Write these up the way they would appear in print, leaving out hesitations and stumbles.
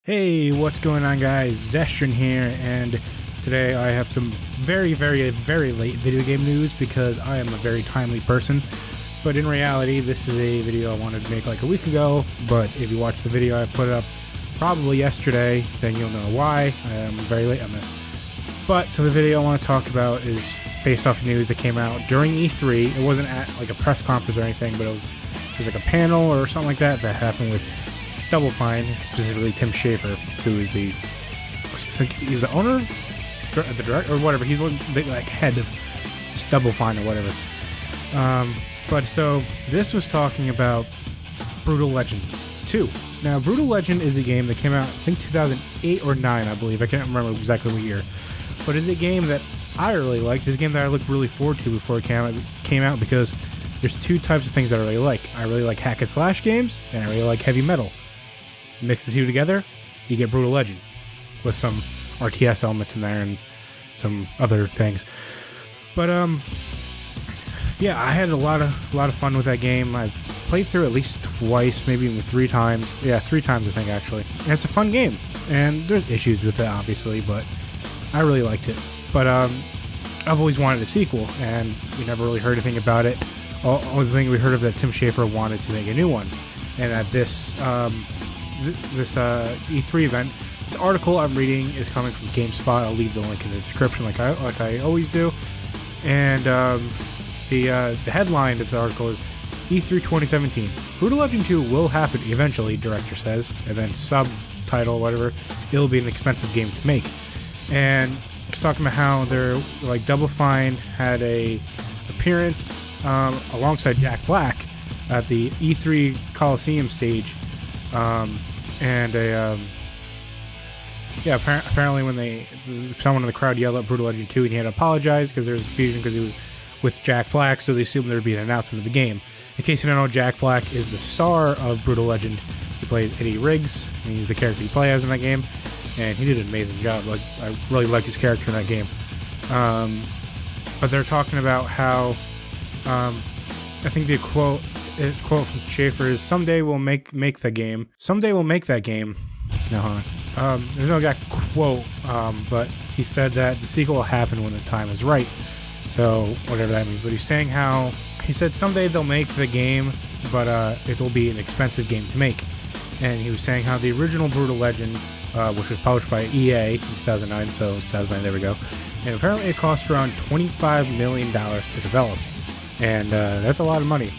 Hey, what's going on, guys? Zestrin here, and today I have some very late video game news because I am a very timely person. But in reality, this is a video I wanted to make like a week ago, but if you watch the video I put up probably yesterday, then you'll know why. I am very late on this. But, so the video I want to talk about is based off news that came out during E3. It wasn't at like a press conference or anything, but it was like a panel or something like that happened with Double Fine, specifically Tim Schafer, who is he's the owner of the director or whatever. He's like head of Double Fine or whatever. But so this was talking about Brutal Legend 2. Now, Brutal Legend is a game that came out, I think 2008 or 9, I believe. I can't remember exactly what year. But it's a game that I really liked. It's a game that I looked really forward to before it came out because there's two types of things that I really like. I really like hack and slash games, and I really like heavy metal. Mix the two together, you get Brutal Legend with some RTS elements in there and some other things. But yeah, I had a lot of fun with that game. I played through at least twice, maybe even 3 times. Yeah, 3 times I think actually. And it's a fun game, and there's issues with it obviously, but I really liked it. But I've always wanted a sequel, and we never really heard anything about it. Only thing we heard of that Tim Schafer wanted to make a new one, and at this E3 event. This article I'm reading is coming from GameSpot. I'll leave the link in the description like I always do. And the headline of this article is E3 2017. Brutal Legend 2 will happen eventually, director says. And then subtitle, whatever, it'll be an expensive game to make. And it's talking about how they're like Double Fine had a appearance alongside Jack Black at the E3 Coliseum stage. Apparently when someone in the crowd yelled at Brutal Legend 2 and he had to apologize because there was confusion because he was with Jack Black, so they assumed there would be an announcement of the game. In case you don't know, Jack Black is the star of Brutal Legend. He plays Eddie Riggs, and he's the character you play as in that game, and he did an amazing job. Like, I really like his character in that game. But they're talking about how, I think the quote from Schafer is, "Someday we'll make the game. Someday we'll make that game." No, there's no exact quote, but he said that the sequel will happen when the time is right. So whatever that means. But he's saying how he said someday they'll make the game, but it'll be an expensive game to make. And he was saying how the original Brutal Legend, which was published by EA in 2009, so 2009, there we go. And apparently it cost around $25 million to develop, and that's a lot of money.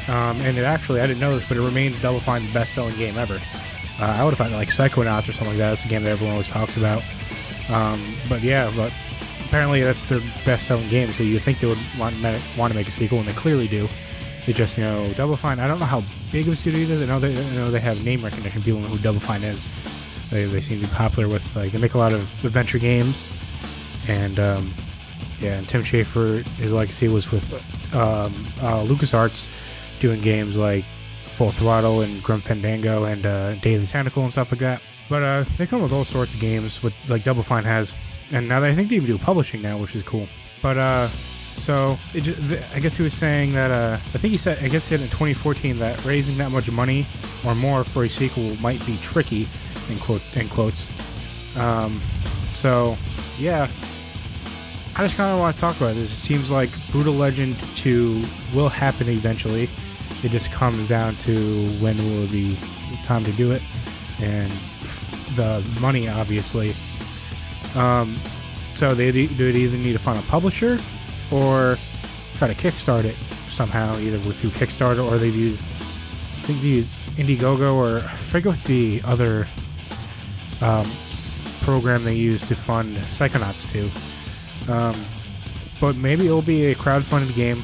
And it actually, I didn't know this, but it remains Double Fine's best-selling game ever. I would have thought like Psychonauts or something like that. That's a game that everyone always talks about. But apparently that's their best-selling game, so you think they would want to make a sequel, and they clearly do. They just, Double Fine, I don't know how big of a studio it is. I know they have name recognition. People know who Double Fine is. They seem to be popular with, like, they make a lot of adventure games. And, and Tim Schafer, his legacy was with LucasArts, doing games like Full Throttle and Grim Fandango and Day of the Tentacle and stuff like that. But they come with all sorts of games, with like Double Fine has, and now I think they even do publishing now, which is cool. But I guess he was saying that he said in 2014 that raising that much money or more for a sequel might be tricky, in quotes. So yeah, I just kind of want to talk about this. It seems like Brutal Legend 2 will happen eventually. It just comes down to when will it be time to do it, and the money, obviously. So they either need to find a publisher or try to kickstart it somehow, either through Kickstarter, or they use Indiegogo, or I forget what the other program they use to fund Psychonauts 2. But maybe it'll be a crowdfunded game.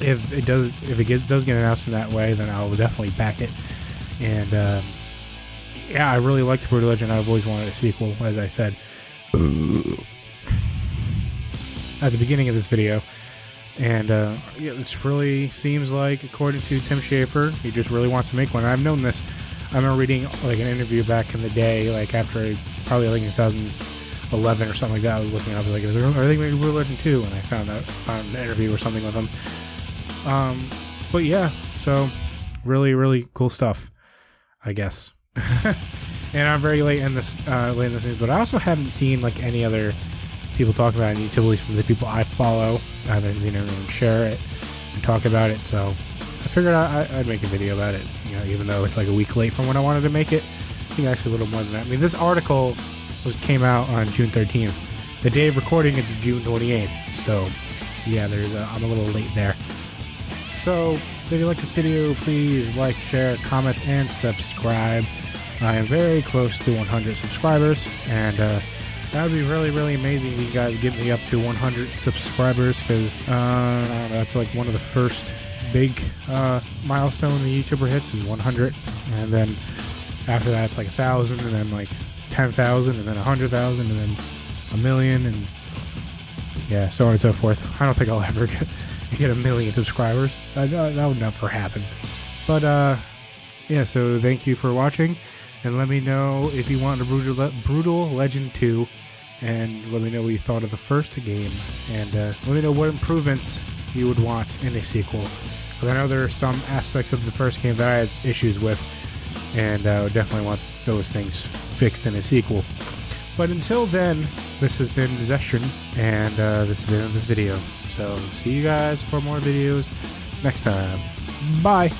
If it does get announced in that way, then I'll definitely back it. And I really liked Brutal Legend. I've always wanted a sequel, as I said at the beginning of this video. And it really seems like, according to Tim Schafer, he just really wants to make one. And I've known this. I remember reading like an interview back in the day, like after probably like in 2011 or something like that. I was looking up, like, are they making Brutal Legend 2? And I found an interview or something with him. But yeah, so really cool stuff, I guess. and I'm very late in this news, but I also haven't seen like any other people talk about it, utilities from the people I follow. I haven't seen anyone share it and talk about it, so I figured I'd make a video about it, you know, even though it's like a week late from when I wanted to make it. I think actually a little more than that. I mean, this article came out on June 13th. The day of recording, it's June 28th, so yeah, I'm a little late there. So if you like this video, please like, share, comment, and subscribe. I am very close to 100 subscribers, and that would be really, really amazing if you guys get me up to 100 subscribers, because I don't know, that's like one of the first big milestone the YouTuber hits is 100, and then after that it's like 1,000, and then like 10,000, and then 100,000, and then a million, and yeah, so on and so forth. I don't think I'll ever get 1 million subscribers. That would never happen. But yeah, so thank you for watching, and let me know if you want a Brutal Legend 2, and let me know what you thought of the first game, and let me know what improvements you would want in a sequel. Because I know there are some aspects of the first game that I had issues with, and I would definitely want those things fixed in a sequel. But until then, this has been Zestrin, and this is the end of this video. So see you guys for more videos next time. Bye!